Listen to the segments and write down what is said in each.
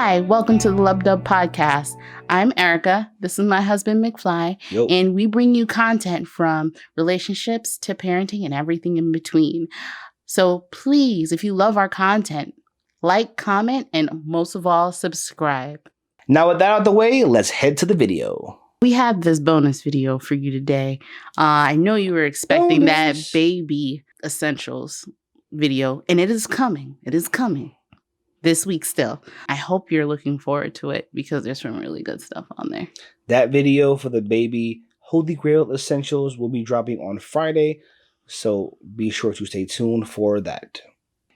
Hi, welcome to the Lub Dub Podcast. I'm Erica. This is my husband, McFly. Yo. And we bring you content from relationships to parenting and everything in between. So please, if you love our content, like, comment, and most of all, subscribe. Now with that out of the way, let's head to the video. We have this bonus video for you today. I know you were expecting that baby essentials video, and it is coming. It is coming. This week still. I hope you're looking forward to it because there's some really good stuff on there. That video for the baby Holy Grail Essentials will be dropping on Friday, so be sure to stay tuned for that.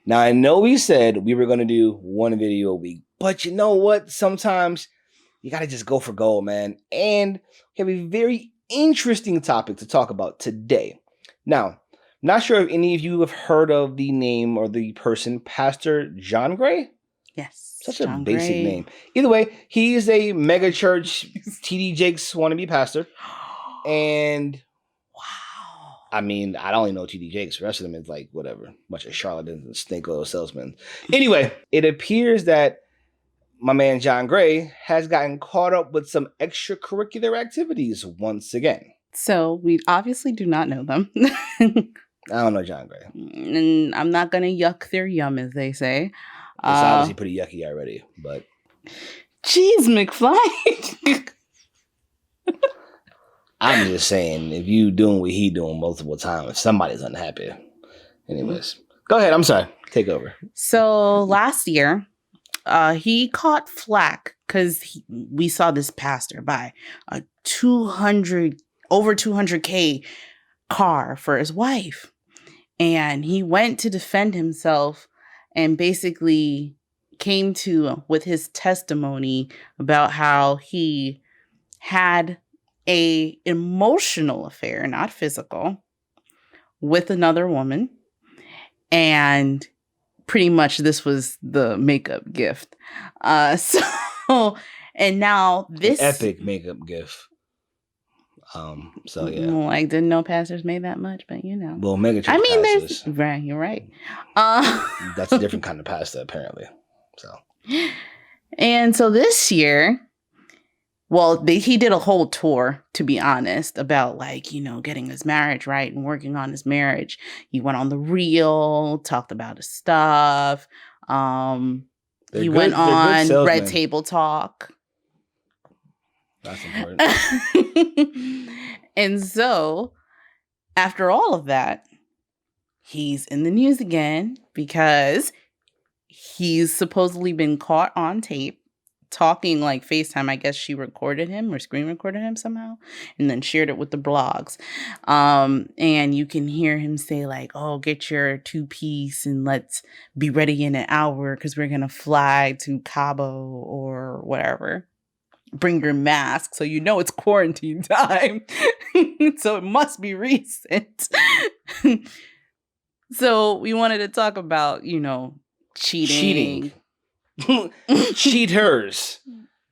Now, I know we said we were going to do one video a week, but you know what? Sometimes you got to just go for gold, man. And we have a very interesting topic to talk about today. Now, not sure if any of you have heard of the name or the person, Pastor John Gray. Yes. Such John a basic Gray. name. Either way, he is a mega church TD Jakes wannabe pastor. And Wow. I mean, I only know TD Jakes. The rest of them is like whatever. Bunch of charlatans and snake oil salesmen. Anyway, it appears that my man John Gray has gotten caught up with some extracurricular activities once again. So we obviously do not know them. I don't know John Gray. And I'm not going to yuck their yum, as they say. It's obviously pretty yucky already, but... Jeez, McFly. I'm just saying, if you doing what he doing multiple times, somebody's unhappy. Anyways, go ahead. I'm sorry. Take over. So last year, he caught flack because we saw this pastor buy a over 200K car for his wife. And he went to defend himself and basically came with his testimony about how he had a emotional affair, not physical, with another woman. And pretty much this was the makeup gift. And now this epic makeup gift. So yeah. Well, I didn't know pastors made that much, but you know. Well, mega church pastors. Right, you're right. That's a different kind of pastor, apparently. So. And so this year, well, he did a whole tour, to be honest, about getting his marriage right and working on his marriage. He went on The Real, talked about his stuff. He went on Red Table Talk. That's important. And so, after all of that, he's in the news again because he's supposedly been caught on tape talking like FaceTime. I guess she recorded him or screen recorded him somehow and then shared it with the blogs. And you can hear him say oh, get your 2-piece and let's be ready in an hour because we're going to fly to Cabo or whatever. Bring your mask so you know it's quarantine time. So it must be recent. So we wanted to talk about, cheating. Cheaters.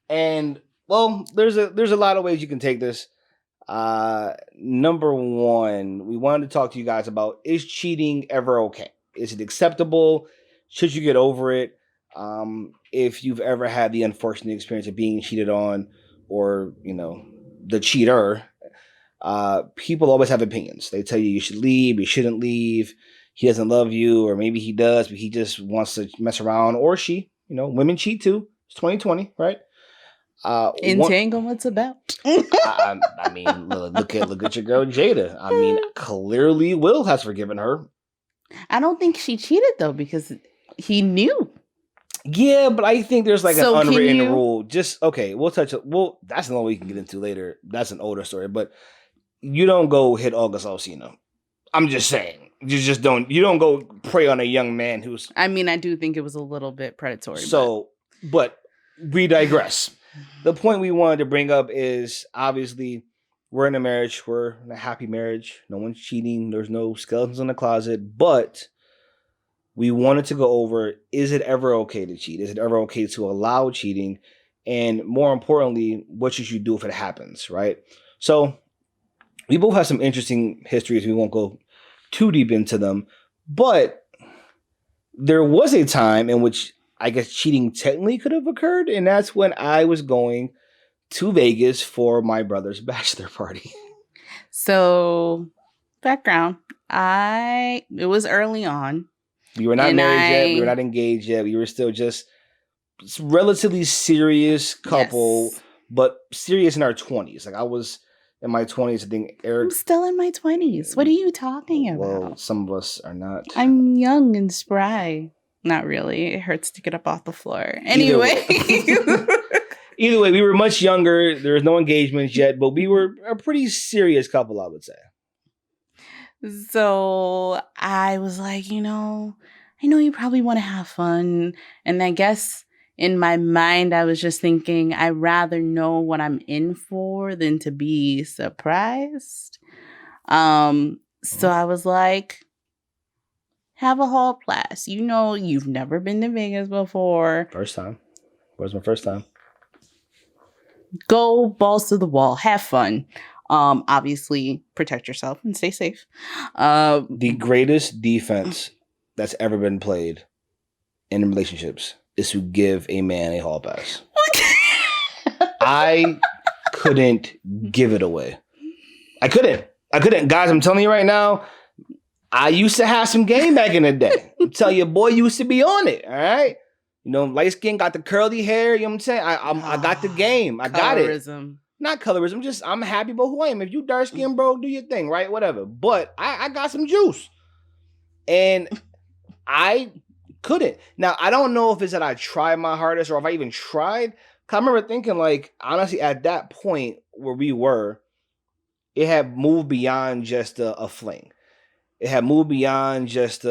And well, there's a lot of ways you can take this. Number one, we wanted to talk to you guys about, is cheating ever okay? Is it acceptable? Should you get over it? If you've ever had the unfortunate experience of being cheated on or, the cheater, people always have opinions. They tell you should leave, you shouldn't leave, he doesn't love you, or maybe he does, but he just wants to mess around, or she, women cheat too. It's 2020, right? Entanglement's about. I mean, look at your girl Jada. I mean, clearly Will has forgiven her. I don't think she cheated though because he knew. Yeah, but I think there's an unwritten rule. Just okay, we'll touch it. Well, that's the one we can get into later. That's an older story, but you don't go hit August Alsina. I'm just saying. You don't go prey on a young man who's... I mean, I do think it was a little bit predatory. So, but we digress. The point we wanted to bring up is, obviously, we're in a marriage. We're in a happy marriage. No one's cheating. There's no skeletons in the closet. But we wanted to go over, is it ever okay to cheat? Is it ever okay to allow cheating? And more importantly, what should you do if it happens, right? So we both have some interesting histories. We won't go too deep into them. But there was a time in which I guess cheating technically could have occurred. And that's when I was going to Vegas for my brother's bachelor party. So, background. It was early on. We were not married yet. We were not engaged yet. We were still just relatively serious couple, Yes. but serious in our 20s. Like I was in my 20s. I think Eric. I'm still in my 20s. What are you talking about? Well, some of us are not. I'm young and spry. Not really. It hurts to get up off the floor. Anyway. Either way, we were much younger. There was no engagements yet, but we were a pretty serious couple, I would say. So I was like, I know you probably want to have fun. And I guess in my mind, I was just thinking, I'd rather know what I'm in for than to be surprised. So I was like, have a hall pass. You've never been to Vegas before. First time. Was my first time. Go balls to the wall. Have fun. Obviously, protect yourself and stay safe. The greatest defense that's ever been played in relationships is to give a man a hall pass. I couldn't give it away. I couldn't. Guys, I'm telling you right now, I used to have some game back in the day. I'm telling you, boy used to be on it, all right? Light skin, got the curly hair, you know what I'm saying? I got the game. I got it. Colorism. Not colorism, I'm happy about who I am. If you dark skin, bro, do your thing, right? Whatever. But I got some juice. And I couldn't. Now, I don't know if it's that I tried my hardest or if I even tried. 'Cause I remember thinking, like, honestly, at that point where we were, it had moved beyond just a fling. It had moved beyond just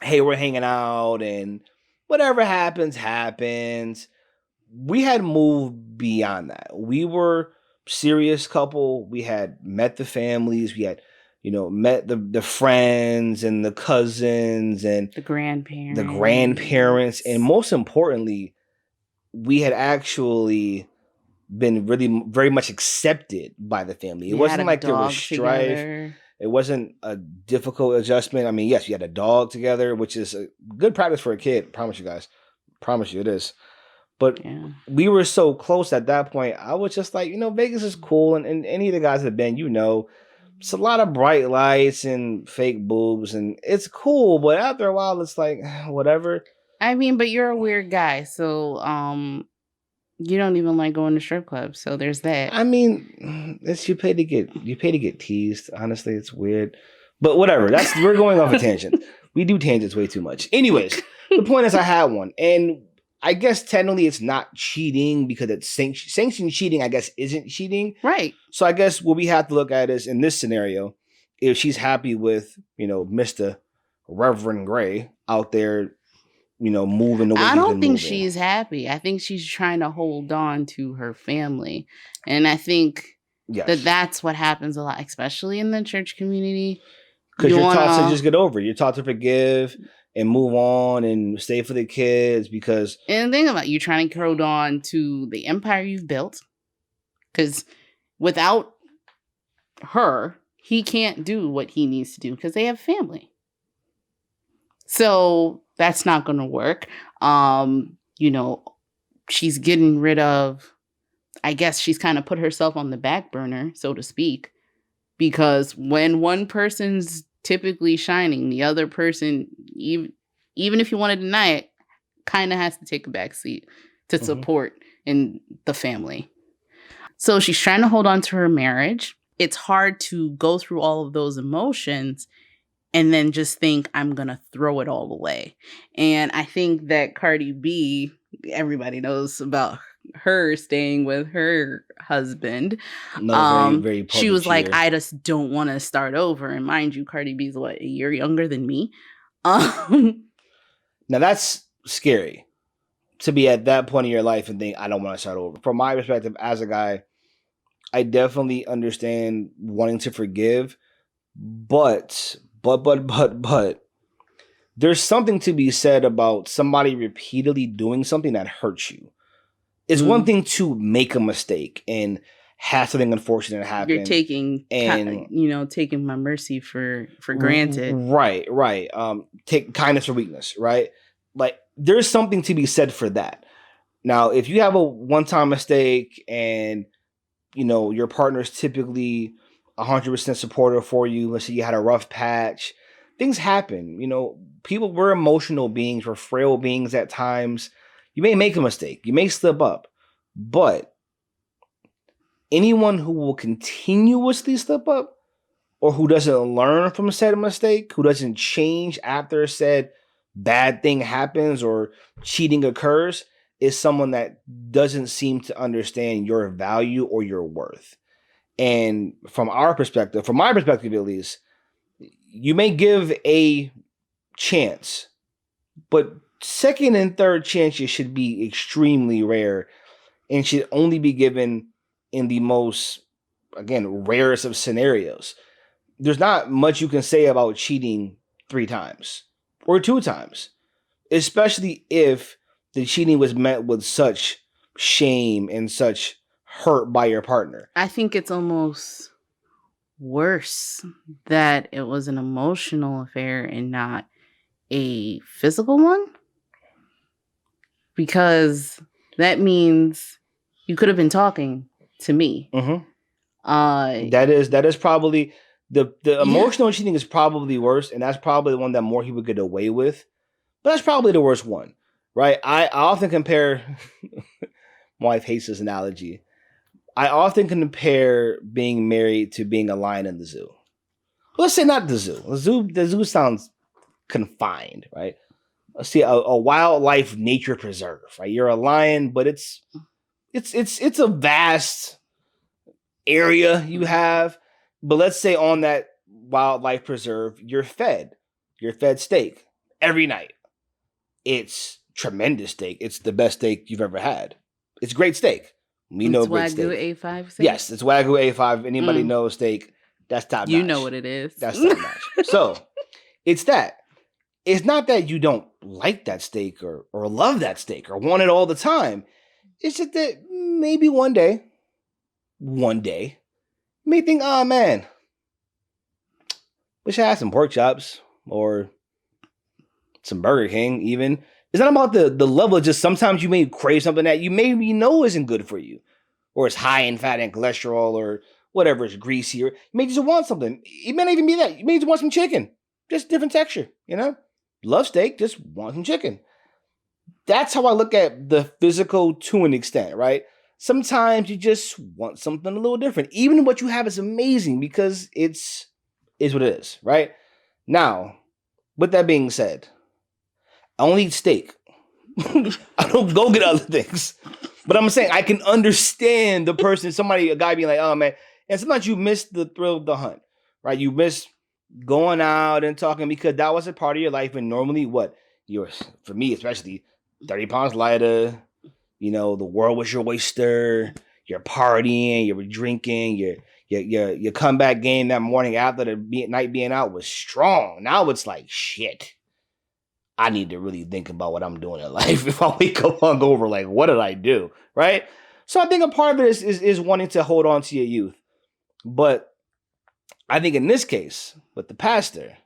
hey, we're hanging out and whatever happens. We had moved beyond that. We were serious couple. We had met the families. We had, met the friends and the cousins and the grandparents. And most importantly, we had actually been really very much accepted by the family. It wasn't like there was strife. Together. It wasn't a difficult adjustment. I mean, yes, we had a dog together, which is a good practice for a kid. Promise you guys. Promise you it is. But we were so close at that point. I was just like, Vegas is cool. And any of the guys that have been, it's a lot of bright lights and fake boobs. And it's cool. But after a while, it's like, whatever. I mean, but you're a weird guy. So you don't even like going to strip clubs. So there's that. I mean, you pay to get teased. Honestly, it's weird. But whatever. We're going off a tangent. We do tangents way too much. Anyways, the point is I had one. And I guess technically it's not cheating because it's sanctioned cheating, I guess, isn't cheating. Right. So I guess what we have to look at is in this scenario, if she's happy with, Mr. Reverend Gray out there, moving the way I don't think she's happy. I think she's trying to hold on to her family. And I think that's what happens a lot, especially in the church community. Because you're taught to just get over it. You're taught to forgive and move on and stay for the kids because... And think about you trying to hold on to the empire you've built. Because without her, he can't do what he needs to do because they have family. So that's not going to work. She's getting rid of... I guess she's kind of put herself on the back burner, so to speak. Because when one person's typically shining, the other person, even if you want to deny it, kind of has to take a back seat to support in the family. So she's trying to hold on to her marriage. It's hard to go through all of those emotions and then just think, I'm going to throw it all away. And I think that Cardi B, everybody knows about her staying with her husband. No, very she was like, I just don't want to start over. And mind you, Cardi B's a year younger than me. Now that's scary to be at that point in your life and think, I don't want to start over. From my perspective as a guy, I definitely understand wanting to forgive, but there's something to be said about somebody repeatedly doing something that hurts you. It's one thing to make a mistake and have something unfortunate happen. You're taking my mercy for granted. Right. Take kindness for weakness, right? like there's something to be said for that. Now, if you have a one-time mistake and, you know, your partner is typically 100% supportive for you, let's say you had a rough patch, things happen. You know, we're emotional beings, we're frail beings at times. You may make a mistake, you may slip up, but anyone who will continuously slip up or who doesn't learn from said mistake, who doesn't change after said bad thing happens or cheating occurs, is someone that doesn't seem to understand your value or your worth. And from my perspective at least, you may give a chance, but second and third chances should be extremely rare and should only be given in the most, again, rarest of scenarios. There's not much you can say about cheating 3 times or 2 times, especially if the cheating was met with such shame and such hurt by your partner. I think it's almost worse that it was an emotional affair and not a physical one, because that means you could have been talking to me. That is probably the emotional cheating is probably worse, and that's probably the one that more people get away with. But that's probably the worst one, right? I often compare. My wife hates this analogy. I often compare being married to being a lion in the zoo. Well, let's say not the zoo. The zoo sounds confined, right? Let's see a wildlife nature preserve, right? You're a lion, but it's a vast area you have. But let's say on that wildlife preserve, you're fed steak every night. It's tremendous steak. It's the best steak you've ever had. It's great steak. We know great steak. Wagyu A5 steak? Yes, it's Wagyu A5. Anybody knows steak, that's top notch. You know what it is. That's top notch. So it's that. It's not that you don't like that steak or love that steak or want it all the time. It's just that maybe one day, you may think, oh man, wish I had some pork chops or some Burger King even. It's not about the level. Just sometimes you may crave something that you maybe know isn't good for you, or it's high in fat and cholesterol, or whatever, it's greasy, or you may just want something. It may not even be that. You may just want some chicken, just different texture, you know? Love steak, just want some chicken. That's how I look at the physical to an extent, right? Sometimes you just want something a little different. Even what you have is amazing because it's what it is, right? Now, with that being said, I only eat steak. I don't go get other things. But I'm saying I can understand the person, a guy being like, oh man. And sometimes you miss the thrill of the hunt, right? You miss going out and talking because that was a part of your life. And normally for me especially, 30 pounds lighter, you know, the world was your oyster, you're partying, you were drinking, your comeback game that morning after the night being out was strong. Now it's like, shit. I need to really think about what I'm doing in life. If I wake up hungover, like, what did I do? Right? So I think a part of it is wanting to hold on to your youth. But I think in this case, with the pastor,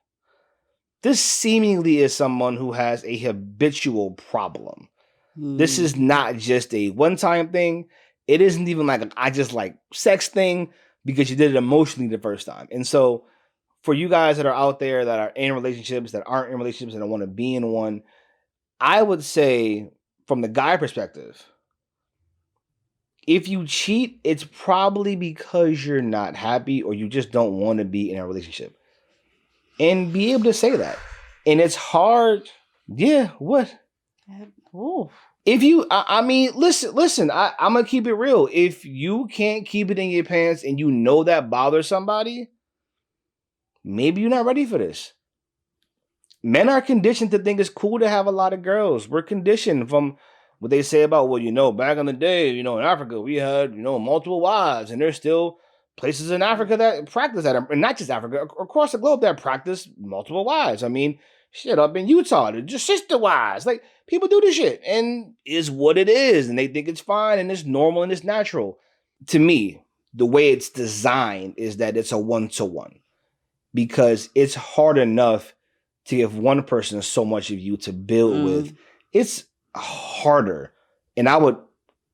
this seemingly is someone who has a habitual problem. This is not just a one-time thing. It isn't even like an I just like sex thing because you did it emotionally the first time. And so for you guys that are out there that are in relationships, that aren't in relationships, and don't want to be in one, I would say from the guy perspective, if you cheat, it's probably because you're not happy or you just don't want to be in a relationship. And be able to say that. And it's hard. Yeah, what? Oh. If you, I mean, listen, I'm going to keep it real. If you can't keep it in your pants and you know that bothers somebody, maybe you're not ready for this. Men are conditioned to think it's cool to have a lot of girls. We're conditioned from what they say about, well, you know, back in the day, you know, in Africa, we had, you know, multiple wives. And there's still places in Africa that practice that. And not just Africa, across the globe that practice multiple wives. I mean, shit, up in Utah, they're just sister wives. Like, people do this shit. And is what it is. And they think it's fine and it's normal and it's natural. To me, the way it's designed is that it's a one-to-one. Because it's hard enough to give one person so much of you to build with, it's harder. And I would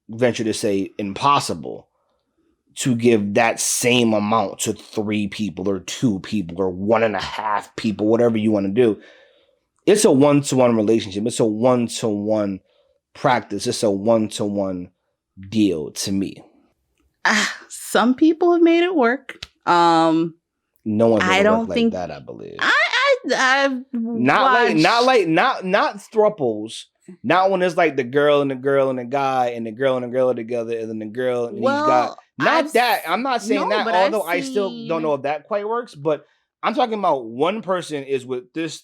venture to say impossible to give that same amount to 3 people or 2 people or 1.5 people, whatever you want to do. It's a one-to-one relationship. It's a one-to-one practice. It's a one-to-one deal to me. Some people have made it work. No one's I ever don't worked think like that, I believe. I've not thruples. Not when it's like the girl and the girl and the guy and the girl and the girl are together and then the girl and he's got that. I'm not saying that, although I still don't know if that quite works, but I'm talking about one person is with this.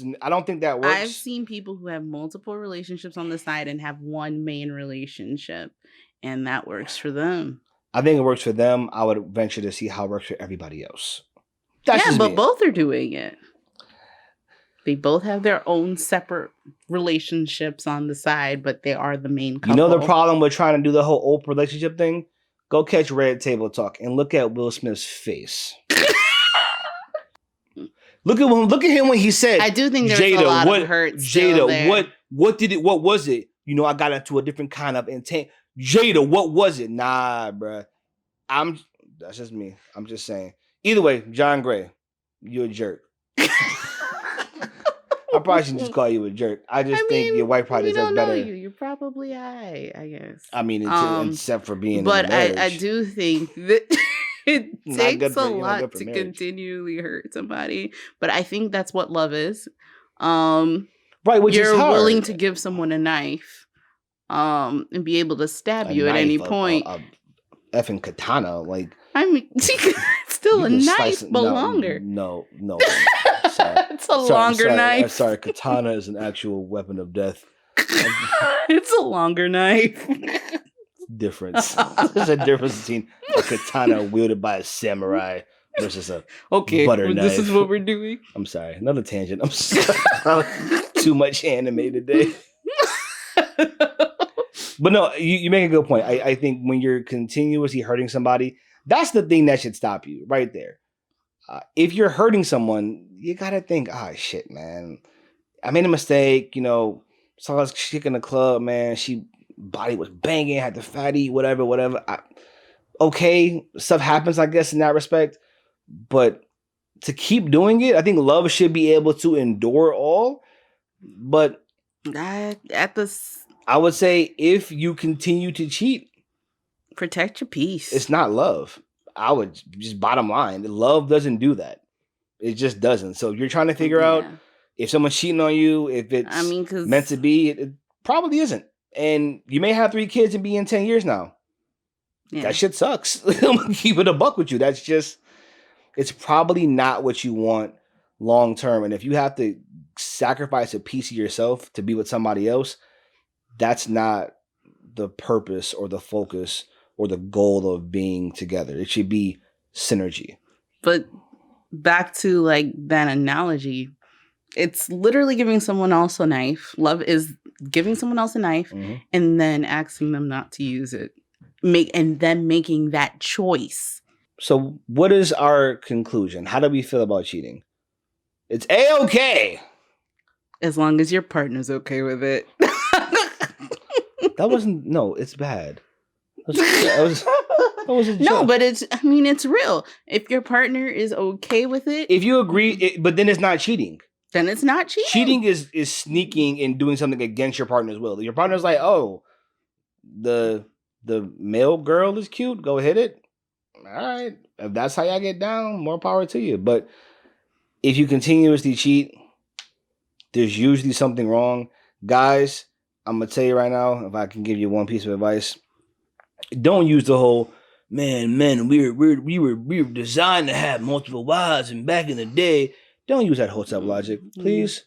And I don't think that works. I've seen people who have multiple relationships on the side and have one main relationship, and that works for them. I think it works for them. I would venture to see how it works for everybody else. That's but both are doing it. They both have their own separate relationships on the side, but they are the main couple. You know the problem with trying to do the whole open relationship thing? Go catch Red Table Talk and look at Will Smith's face. Look at him when he said, I do think there's a lot of hurt still there. What was it? You know, I got into a different kind of intent. Jada, what was it? Nah, bruh. That's just me. I'm just saying. Either way, John Gray, you're a jerk. I probably shouldn't just call you a jerk. I think your wife probably does better. You're probably high, I guess. I mean, except for being but in a marriage. I do think that it takes a lot to continually hurt somebody. But I think that's what love is. Right, which you're is hard. willing to give someone a knife and be able to stab you at any point. Effing katana, like. I mean, still a knife, but longer. No. It's a longer knife. I'm sorry, katana is an actual weapon of death. It's a longer knife. Difference. There's a difference between a katana wielded by a samurai versus a butter knife. This is what we're doing. I'm sorry. Another tangent. I'm sorry. Too much anime today. But no, you make a good point. I think when you're continuously hurting somebody, that's the thing that should stop you right there. If you're hurting someone, you got to think, shit, man. I made a mistake, saw this chick in the club, man. She body was banging, had the fatty, whatever. Okay, stuff happens, I guess, in that respect. But to keep doing it, I think love should be able to endure all. But I would say if you continue to cheat, protect your peace. It's not love. I would just bottom line. Love doesn't do that. It just doesn't. So if you're trying to figure out if someone's cheating on you, if it's meant to be, it probably isn't. And you may have 3 kids and be in 10 years now. Yeah. That shit sucks. I'm gonna keep it a buck with you. It's probably not what you want long term. And if you have to sacrifice a piece of yourself to be with somebody else, that's not the purpose or the focus or the goal of being together. It should be synergy. But back to like that analogy, it's literally giving someone else a knife. Love is giving someone else a knife and then asking them not to use it. And then making that choice. So what is our conclusion? How do we feel about cheating? It's A-okay. As long as your partner's okay with it. It's bad. That was a joke. No, but it's real. If your partner is okay with it. If you agree, but then it's not cheating. Then it's not cheating. Cheating is sneaking and doing something against your partner's will. Your partner's like, oh, the male girl is cute, go hit it. All right. If that's how y'all get down, more power to you. But if you continuously cheat, there's usually something wrong. Guys, I'm going to tell you right now, if I can give you one piece of advice, don't use the whole, man, we were designed to have multiple wives and back in the day. Don't use that hotep logic. Please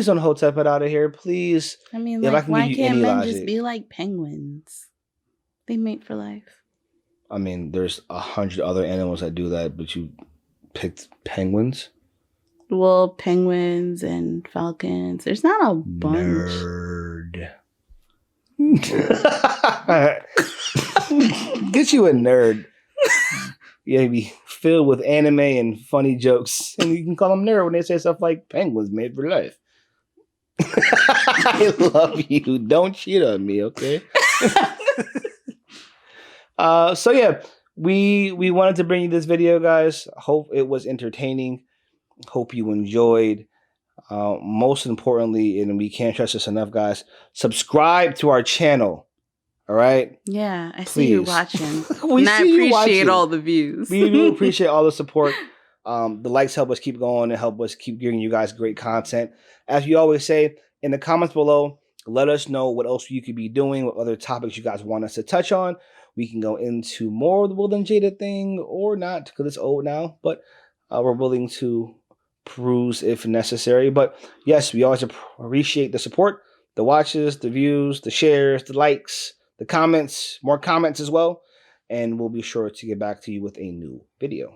don't hotep it out of here. Please. I mean, like, why can't men just be like penguins? They mate for life. I mean, there's 100 other animals that do that, but you picked penguins? Well, penguins and falcons. There's not a bunch. Nerd. Get you a nerd. Yeah, be filled with anime and funny jokes. And you can call them nerd when they say stuff like penguins made for life. I love you. Don't cheat on me, okay? So yeah, we wanted to bring you this video, guys. Hope it was entertaining. Hope you enjoyed. Most importantly, and we can't stress this enough, guys, subscribe to our channel. All right? Yeah, I Please. see you watching. We And I see you appreciate watching. all the views. We do appreciate all the support. The likes help us keep going and help us keep giving you guys great content. As you always say, in the comments below, let us know what else you could be doing, what other topics you guys want us to touch on. We can go into more of the Will and Jada thing or not, because it's old now, but we're willing to peruse if necessary. But yes, we always appreciate the support, the watches, the views, the shares, the likes, the comments, more comments as well. And we'll be sure to get back to you with a new video.